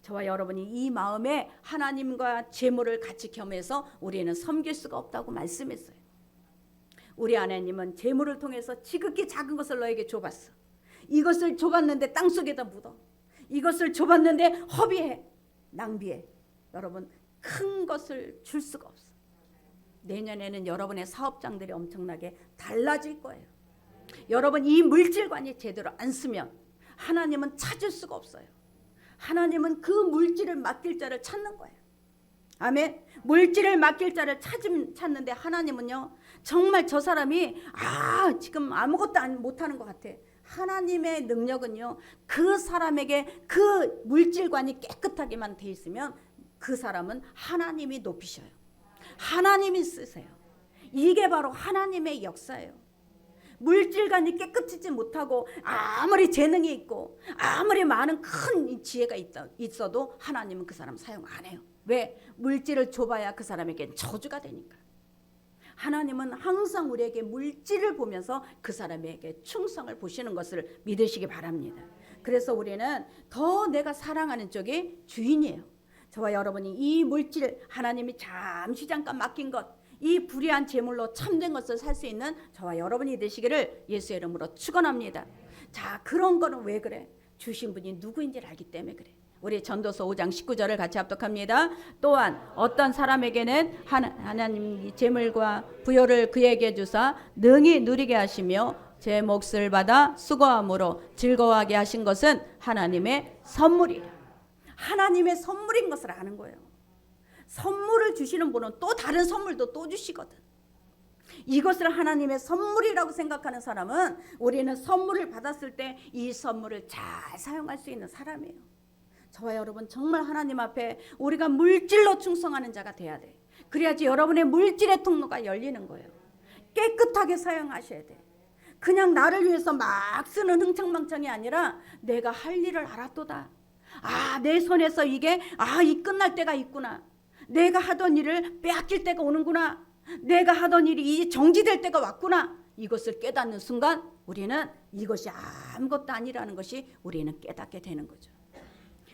저와 여러분이 이 마음에 하나님과 재물을 같이 겸해서 우리는 섬길 수가 없다고 말씀했어요. 우리 하나님은 재물을 통해서 지극히 작은 것을 너에게 줘봤어. 이것을 줘봤는데 땅속에다 묻어. 이것을 줘봤는데 허비해, 낭비해. 여러분, 큰 것을 줄 수가 없어. 내년에는 여러분의 사업장들이 엄청나게 달라질 거예요. 여러분, 이 물질관이 제대로 안 쓰면 하나님은 찾을 수가 없어요. 하나님은 그 물질을 맡길 자를 찾는 거예요. 아멘. 물질을 맡길 자를 찾는데 하나님은요, 정말 저 사람이 지금 아무것도 못하는 것 같아. 하나님의 능력은요, 그 사람에게 그 물질관이 깨끗하게만 돼 있으면 그 사람은 하나님이 높이셔요. 하나님이 쓰세요. 이게 바로 하나님의 역사예요. 물질관이 깨끗하지 못하고 아무리 재능이 있고 아무리 많은 큰 지혜가 있어도 하나님은 그 사람 사용 안 해요. 왜? 물질을 줘봐야 그 사람에겐 저주가 되니까. 하나님은 항상 우리에게 물질을 보면서 그 사람에게 충성을 보시는 것을 믿으시기 바랍니다. 그래서 우리는 더 내가 사랑하는 쪽이 주인이에요. 저와 여러분이 이 물질, 하나님이 잠시 잠깐 맡긴 것, 이 불의한 재물로 참된 것을 살 수 있는 저와 여러분이 되시기를 예수의 이름으로 축원합니다. 자, 그런 거는 왜 그래? 주신 분이 누구인지를 알기 때문에 그래. 우리 전도서 5장 19절을 같이 합독합니다. 또한 어떤 사람에게는 하나님이 재물과 부요를 그에게 주사 능히 누리게 하시며 제 몫을 받아 수고함으로 즐거워하게 하신 것은 하나님의 선물이라. 하나님의 선물인 것을 아는 거예요. 선물을 주시는 분은 또 다른 선물도 또 주시거든. 이것을 하나님의 선물이라고 생각하는 사람은 우리는 선물을 받았을 때 이 선물을 잘 사용할 수 있는 사람이에요. 저와 여러분, 정말 하나님 앞에 우리가 물질로 충성하는 자가 돼야 돼. 그래야지 여러분의 물질의 통로가 열리는 거예요. 깨끗하게 사용하셔야 돼. 그냥 나를 위해서 막 쓰는 흥청망청이 아니라 내가 할 일을 알았도다. 내 손에서 이게 이 끝날 때가 있구나. 내가 하던 일을 빼앗길 때가 오는구나. 내가 하던 일이 이제 정지될 때가 왔구나. 이것을 깨닫는 순간 우리는 이것이 아무것도 아니라는 것이 우리는 깨닫게 되는 거죠.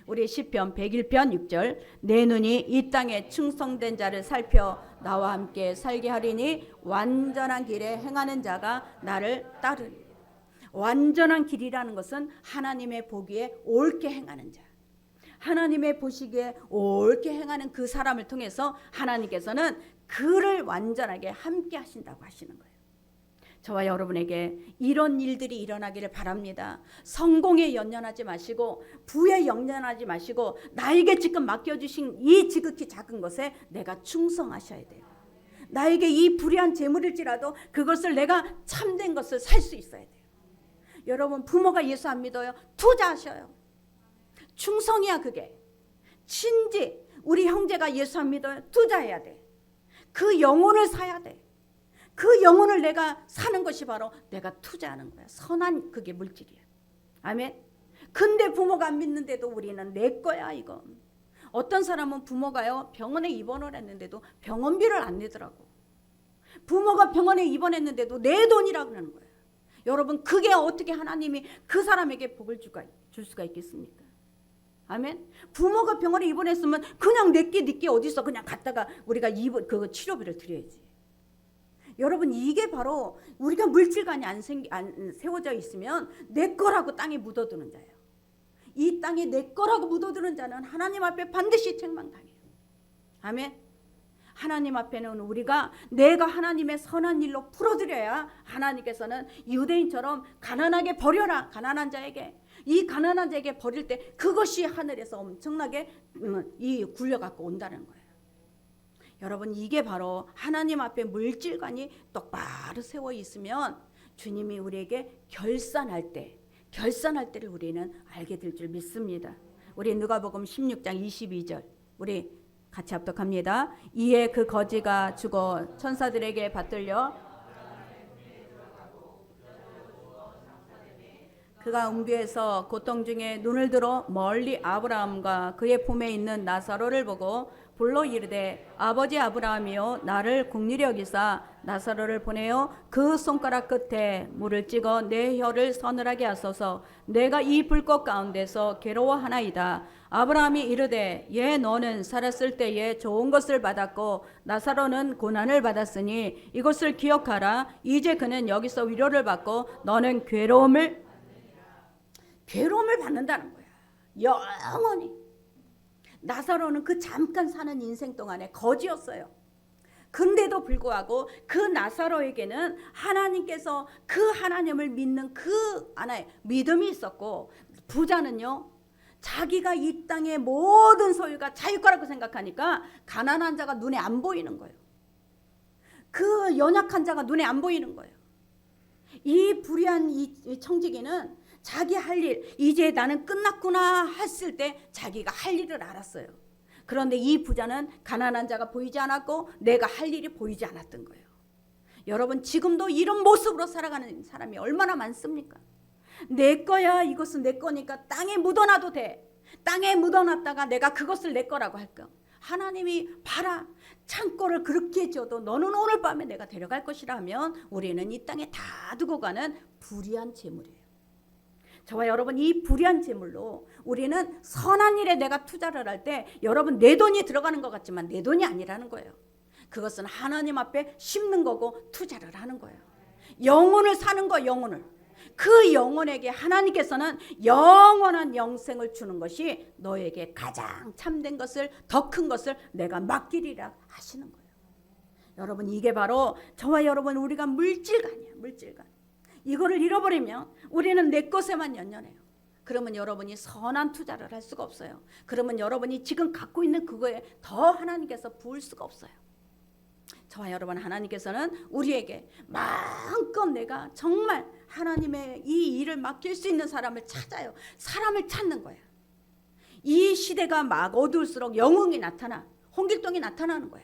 우리 시편 101편 6절, 내 눈이 이 땅에 충성된 자를 살펴 나와 함께 살게 하리니 완전한 길에 행하는 자가 나를 따르리. 완전한 길이라는 것은 하나님의 보기에 옳게 행하는 자, 하나님의 보시기에 옳게 행하는 그 사람을 통해서 하나님께서는 그를 완전하게 함께 하신다고 하시는 거예요. 저와 여러분에게 이런 일들이 일어나기를 바랍니다. 성공에 연연하지 마시고 부에 연연하지 마시고 나에게 지금 맡겨주신 이 지극히 작은 것에 내가 충성하셔야 돼요. 나에게 이 불의한 재물일지라도 그것을 내가 참된 것을 살 수 있어야 돼요. 여러분, 부모가 예수 안 믿어요? 투자하셔요. 충성이야 그게. 친지, 우리 형제가 예수 안 믿어요? 투자해야 돼. 그 영혼을 사야 돼. 그 영혼을 내가 사는 것이 바로 내가 투자하는 거야. 선한 그게 물질이야. 아멘. 근데 부모가 안 믿는데도 우리는 내 거야 이거. 어떤 사람은 부모가요 병원에 입원을 했는데도 병원비를 안 내더라고. 부모가 병원에 입원했는데도 내 돈이라 그러는 거예요. 여러분, 그게 어떻게 하나님이 그 사람에게 복을 줄 수가 있겠습니까? 아멘. 부모가 병원에 입원했으면 그냥 내게 어디 있어, 그냥 갔다가 우리가 그 치료비를 드려야지. 여러분, 이게 바로 우리가 물질관이 안 세워져 있으면 내 거라고 땅에 묻어두는 자예요. 이 땅에 내 거라고 묻어두는 자는 하나님 앞에 반드시 책망당해요. 아멘. 하나님 앞에는 우리가 내가 하나님의 선한 일로 풀어드려야 하나님께서는 유대인처럼 가난하게 버려라, 가난한 자에게. 이 가난한 자에게 버릴 때 그것이 하늘에서 엄청나게 굴려갖고 온다는 거예요. 여러분, 이게 바로 하나님 앞에 물질관이 똑바로 세워 있으면 주님이 우리에게 결산할 때를 우리는 알게 될 줄 믿습니다. 우리 누가복음 16장 22절 우리 같이 합독합니다. 이에 그 거지가 죽어 천사들에게 받들려 그가 음부에서 고통 중에 눈을 들어 멀리 아브라함과 그의 품에 있는 나사로를 보고 불러 이르되 아버지 아브라함이여 나를 긍휼히 여기사 나사로를 보내어 그 손가락 끝에 물을 찍어 내 혀를 서늘하게 하소서. 내가 이 불꽃 가운데서 괴로워하나이다. 아브라함이 이르되 예 너는 살았을 때에 좋은 것을 받았고 나사로는 고난을 받았으니 이것을 기억하라. 이제 그는 여기서 위로를 받고 너는 괴로움을 받는다는 거야. 영원히. 나사로는 그 잠깐 사는 인생 동안에 거지였어요. 근데도 불구하고 그 나사로에게는 하나님께서 그 하나님을 믿는 그 안에 믿음이 있었고, 부자는요 자기가 이 땅의 모든 소유가 자기 거라고 생각하니까 가난한 자가 눈에 안 보이는 거예요. 그 연약한 자가 눈에 안 보이는 거예요. 이 불의한 이 청지기는 자기 할 일, 이제 나는 끝났구나 했을 때 자기가 할 일을 알았어요. 그런데 이 부자는 가난한 자가 보이지 않았고 내가 할 일이 보이지 않았던 거예요. 여러분, 지금도 이런 모습으로 살아가는 사람이 얼마나 많습니까? 내 거야, 이것은 내 거니까 땅에 묻어놔도 돼. 땅에 묻어놨다가 내가 그것을 내 거라고 할까? 하나님이 봐라, 창고를 그렇게 지어도 너는 오늘 밤에 내가 데려갈 것이라 하면 우리는 이 땅에 다 두고 가는 불의한 재물이에요. 저와 여러분, 이 불의한 재물로 우리는 선한 일에 내가 투자를 할 때 여러분 내 돈이 들어가는 것 같지만 내 돈이 아니라는 거예요. 그것은 하나님 앞에 심는 거고 투자를 하는 거예요. 영혼을 사는 거, 영혼을. 그 영혼에게 하나님께서는 영원한 영생을 주는 것이 너에게 가장 참된 것을, 더 큰 것을 내가 맡기리라 하시는 거예요. 여러분, 이게 바로 저와 여러분 우리가 물질관이에요. 물질관. 이거를 잃어버리면 우리는 내 것에만 연연해요. 그러면 여러분이 선한 투자를 할 수가 없어요. 그러면 여러분이 지금 갖고 있는 그거에 더 하나님께서 부을 수가 없어요. 저와 여러분, 하나님께서는 우리에게 마음껏 내가 정말 하나님의 이 일을 맡길 수 있는 사람을 찾아요. 사람을 찾는 거예요. 이 시대가 막 어두울수록 영웅이 나타나, 홍길동이 나타나는 거야.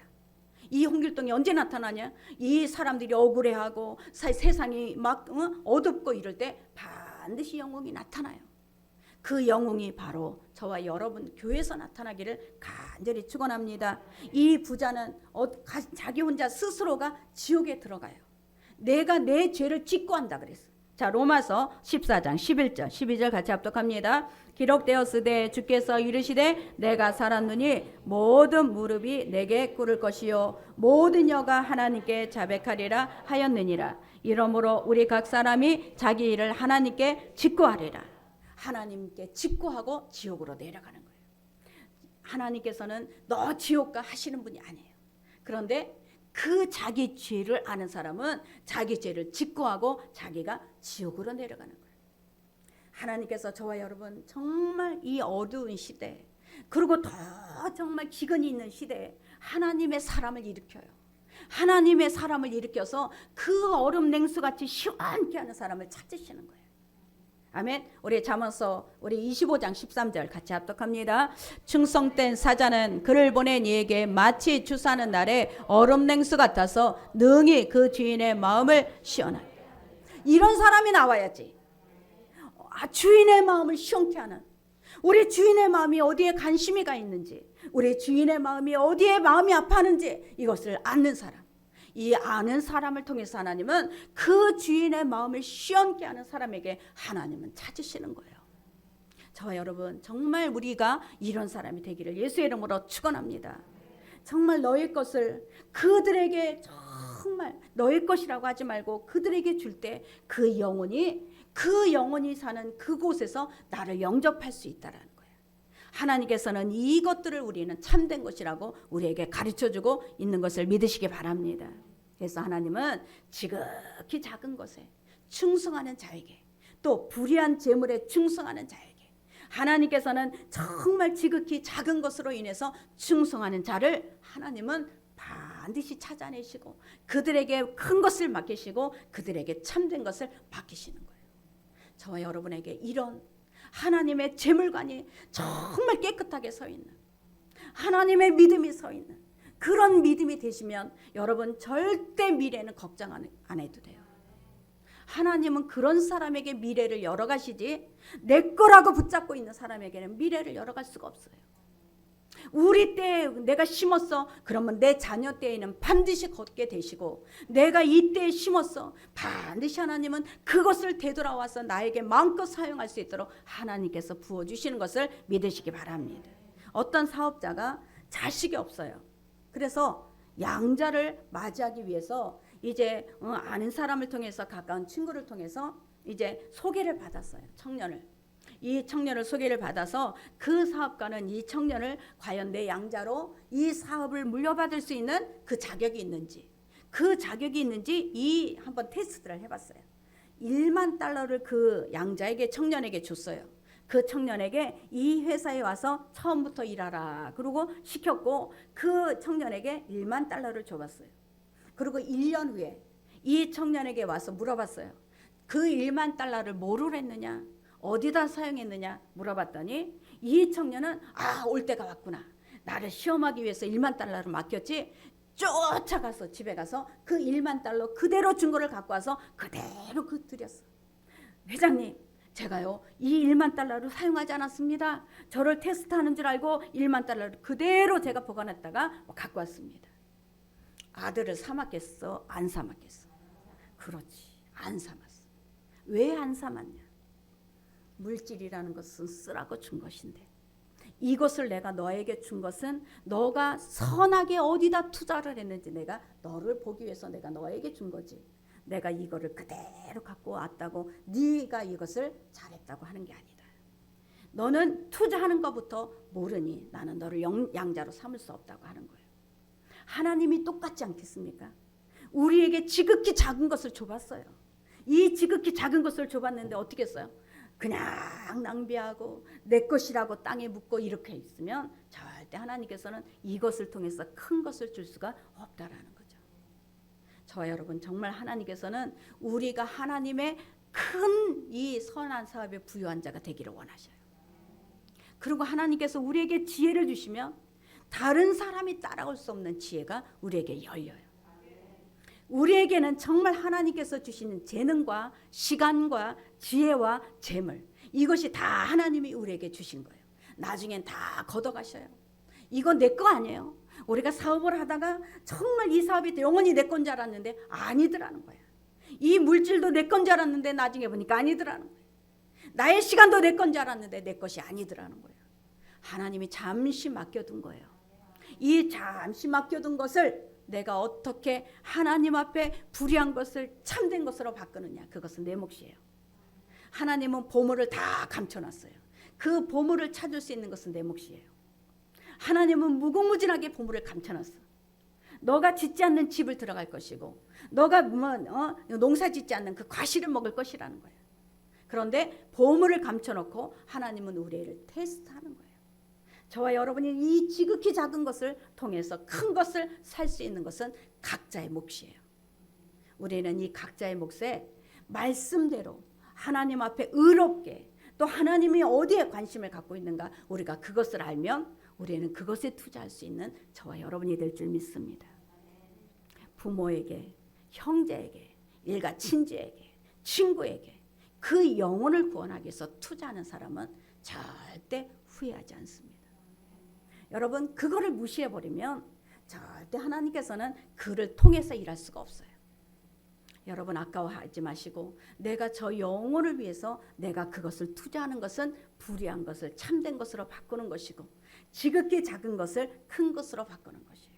이 홍길동이 언제 나타나냐? 이 사람들이 억울해하고 세상이 막 어둡고 이럴 때 반드시 영웅이 나타나요. 그 영웅이 바로 저와 여러분 교회에서 나타나기를 간절히 축원합니다. 이 부자는 자기 혼자 스스로가 지옥에 들어가요. 내가 내 죄를 짓고 한다 그랬어. 자, 로마서 14장 11절 12절 같이 합독합니다. 기록되었으되 주께서 이르시되 내가 살았느니 모든 무릎이 내게 꿇을 것이요 모든 여가 하나님께 자백하리라 하였느니라. 이러므로 우리 각 사람이 자기 일을 하나님께 직고하리라. 하나님께 직고하고 지옥으로 내려가는 거예요. 하나님께서는 너 지옥 가 하시는 분이 아니에요. 그런데 그 자기 죄를 아는 사람은 자기 죄를 직고하고 자기가 지옥으로 내려가는 거예요. 하나님께서 저와 여러분 정말 이 어두운 시대, 그리고 더 정말 기근이 있는 시대에 하나님의 사람을 일으켜요. 하나님의 사람을 일으켜서 그 얼음 냉수같이 시원케 하는 사람을 찾으시는 거예요. 아멘. 우리 잠언서 우리 25장 13절 같이 합독합니다. 충성된 사자는 그를 보낸 이에게 마치 주사하는 날에 얼음 냉수 같아서 능히 그 주인의 마음을 시원하게. 이런 사람이 나와야지. 주인의 마음을 시원케 하는, 우리 주인의 마음이 어디에 관심이 가 있는지, 우리 주인의 마음이 어디에 마음이 아파하는지 이것을 아는 사람. 이 아는 사람을 통해서 하나님은 그 주인의 마음을 시원케 하는 사람에게 하나님은 찾으시는 거예요. 저와 여러분 정말 우리가 이런 사람이 되기를 예수의 이름으로 축원합니다. 정말 너의 것을 그들에게 정말 너의 것이라고 하지 말고 그들에게 줄 때 그 영혼이 사는 그곳에서 나를 영접할 수 있다라는 거예요. 하나님께서는 이것들을 우리는 참된 것이라고 우리에게 가르쳐주고 있는 것을 믿으시기 바랍니다. 그래서 하나님은 지극히 작은 것에 충성하는 자에게, 또 불의한 재물에 충성하는 자에게, 하나님께서는 정말 지극히 작은 것으로 인해서 충성하는 자를 하나님은 반드시 찾아내시고 그들에게 큰 것을 맡기시고 그들에게 참된 것을 맡기시는 거예요. 저와 여러분에게 이런 하나님의 재물관이 정말 깨끗하게 서 있는, 하나님의 믿음이 서 있는 그런 믿음이 되시면 여러분 절대 미래는 걱정 안 해도 돼요. 하나님은 그런 사람에게 미래를 열어가시지 내 거라고 붙잡고 있는 사람에게는 미래를 열어갈 수가 없어요. 우리 때에 내가 심었어. 그러면 내 자녀 때에는 반드시 걷게 되시고, 내가 이때에 심었어. 반드시 하나님은 그것을 되돌아와서 나에게 마음껏 사용할 수 있도록 하나님께서 부어주시는 것을 믿으시기 바랍니다. 어떤 사업자가 자식이 없어요. 그래서 양자를 맞이하기 위해서 이제 아는 사람을 통해서, 가까운 친구를 통해서 이제 소개를 받았어요. 이 청년을 소개를 받아서 그 사업가는 이 청년을 과연 내 양자로 이 사업을 물려받을 수 있는 그 자격이 있는지 한번 테스트를 해봤어요. 1만 달러를 그 양자에게, 청년에게 줬어요. 그 청년에게 이 회사에 와서 처음부터 일하라 그러고 시켰고, 그 청년에게 1만 달러를 줘봤어요. 그리고 1년 후에 이 청년에게 와서 물어봤어요. 그 1만 달러를 뭐로 했느냐, 어디다 사용했느냐 물어봤더니 이 청년은 올 때가 왔구나. 나를 시험하기 위해서 1만 달러를 맡겼지. 쫓아가서 집에 가서 그 1만 달러 그대로 준 거를 갖고 와서 그대로 드렸어. 회장님, 제가요 이 1만 달러를 사용하지 않았습니다. 저를 테스트하는 줄 알고 1만 달러를 그대로 제가 보관했다가 갖고 왔습니다. 아들을 삼았겠어? 안 삼았겠어? 그렇지, 안 삼았어. 왜 안 삼았냐? 물질이라는 것은 쓰라고 준 것인데, 이것을 내가 너에게 준 것은 너가 선하게 어디다 투자를 했는지 내가 너를 보기 위해서 내가 너에게 준 거지. 내가 이거를 그대로 갖고 왔다고 네가 이것을 잘했다고 하는 게 아니다. 너는 투자하는 것부터 모르니 나는 너를 양자로 삼을 수 없다고 하는 거예요. 하나님이 똑같지 않겠습니까? 우리에게 지극히 작은 것을 줘봤어요. 이 지극히 작은 것을 줘봤는데 어떻게 했어요? 그냥 낭비하고 내 것이라고 땅에 묻고 이렇게 있으면 절대 하나님께서는 이것을 통해서 큰 것을 줄 수가 없다라는 거죠. 저와 여러분, 정말 하나님께서는 우리가 하나님의 큰 이 선한 사업에 부유한 자가 되기를 원하셔요. 그리고 하나님께서 우리에게 지혜를 주시면 다른 사람이 따라올 수 없는 지혜가 우리에게 열려요. 우리에게는 정말 하나님께서 주시는 재능과 시간과 지혜와 재물, 이것이 다 하나님이 우리에게 주신 거예요. 나중엔 다 걷어가셔요. 이건 내 거 아니에요. 우리가 사업을 하다가 정말 이 사업이 영원히 내 건 줄 알았는데 아니더라는 거야. 이 물질도 내 건 줄 알았는데 나중에 보니까 아니더라는 거야. 나의 시간도 내 건 줄 알았는데 내 것이 아니더라는 거야. 하나님이 잠시 맡겨둔 거예요. 이 잠시 맡겨둔 것을 내가 어떻게 하나님 앞에 불의한 것을 참된 것으로 바꾸느냐, 그것은 내 몫이에요. 하나님은 보물을 다 감춰놨어요. 그 보물을 찾을 수 있는 것은 내 몫이에요. 하나님은 무궁무진하게 보물을 감춰놨어. 너가 짓지 않는 집을 들어갈 것이고, 너가 농사 짓지 않는 그 과실을 먹을 것이라는 거예요. 그런데 보물을 감춰놓고 하나님은 우리를 테스트하는 거예요. 저와 여러분이 이 지극히 작은 것을 통해서 큰 것을 살 수 있는 것은 각자의 몫이에요. 우리는 이 각자의 몫에 말씀대로 하나님 앞에 의롭게, 또 하나님이 어디에 관심을 갖고 있는가, 우리가 그것을 알면 우리는 그것에 투자할 수 있는 저와 여러분이 될 줄 믿습니다. 부모에게, 형제에게, 일가 친지에게, 친구에게 그 영혼을 구원하기 위해서 투자하는 사람은 절대 후회하지 않습니다. 여러분, 그거를 무시해버리면 절대 하나님께서는 그를 통해서 일할 수가 없어요. 여러분 아까워하지 마시고 내가 저 영혼을 위해서 내가 그것을 투자하는 것은 불의한 것을 참된 것으로 바꾸는 것이고 지극히 작은 것을 큰 것으로 바꾸는 것이에요.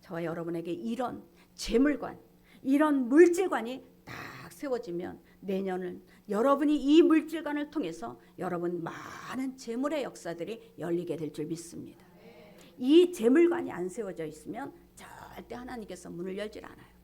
저와 여러분에게 이런 재물관, 이런 물질관이 딱 세워지면 내년은 여러분이 이 물질관을 통해서 여러분 많은 재물의 역사들이 열리게 될 줄 믿습니다. 이 재물관이 안 세워져 있으면 절대 하나님께서 문을 열질 않아요.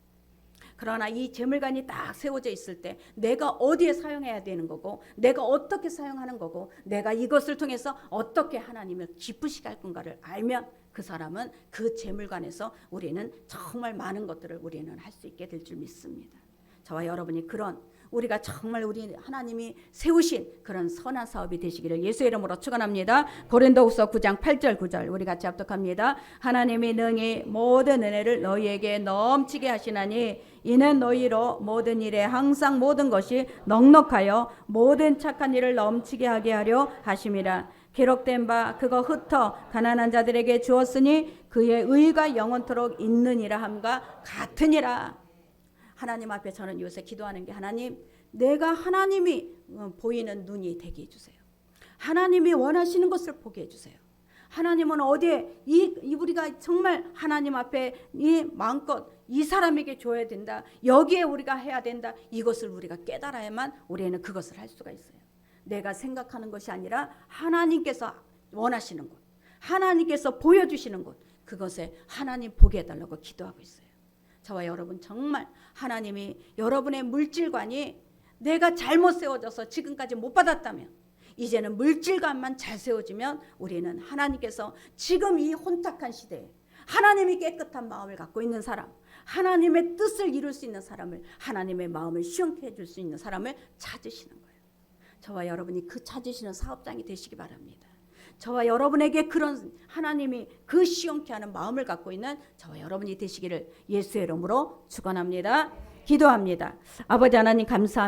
그러나 이 재물관이 딱 세워져 있을 때 내가 어디에 사용해야 되는 거고 내가 어떻게 사용하는 거고 내가 이것을 통해서 어떻게 하나님을 기쁘시게 할 건가를 알면 그 사람은 그 재물관에서 우리는 정말 많은 것들을 우리는 할 수 있게 될 줄 믿습니다. 저와 여러분이 그런 우리가 정말 우리 하나님이 세우신 그런 선한 사업이 되시기를 예수의 이름으로 축원합니다. 고린도후서 9장 8절 9절 우리 같이 합독합니다. 하나님이 능히 모든 은혜를 너희에게 넘치게 하시나니 이는 너희로 모든 일에 항상 모든 것이 넉넉하여 모든 착한 일을 넘치게 하게 하려 하심이라. 기록된 바 그거 흩어 가난한 자들에게 주었으니 그의 의가 영원토록 있느니라 함과 같으니라. 하나님 앞에 저는 요새 기도하는 게 하나님 내가 하나님이 보이는 눈이 되게 해주세요. 하나님이 원하시는 것을 보게 해주세요. 하나님은 어디에 우리가 정말 하나님 앞에 이 마음껏 이 사람에게 줘야 된다. 여기에 우리가 해야 된다. 이것을 우리가 깨달아야만 우리는 그것을 할 수가 있어요. 내가 생각하는 것이 아니라 하나님께서 원하시는 곳, 하나님께서 보여주시는 곳, 그것에 하나님 보게 해달라고 기도하고 있어요. 저와 여러분 정말 하나님이 여러분의 물질관이 내가 잘못 세워져서 지금까지 못 받았다면 이제는 물질관만 잘 세워지면 우리는 하나님께서 지금 이 혼탁한 시대에 하나님이 깨끗한 마음을 갖고 있는 사람, 하나님의 뜻을 이룰 수 있는 사람을, 하나님의 마음을 시원케 해줄 수 있는 사람을 찾으시는 거예요. 저와 여러분이 그 찾으시는 사업장이 되시기 바랍니다. 저와 여러분에게 그런 하나님이 그 시원케 하는 마음을 갖고 있는 저와 여러분이 되시기를 예수의 이름으로 축원합니다. 기도합니다. 아버지 하나님 감사합니다.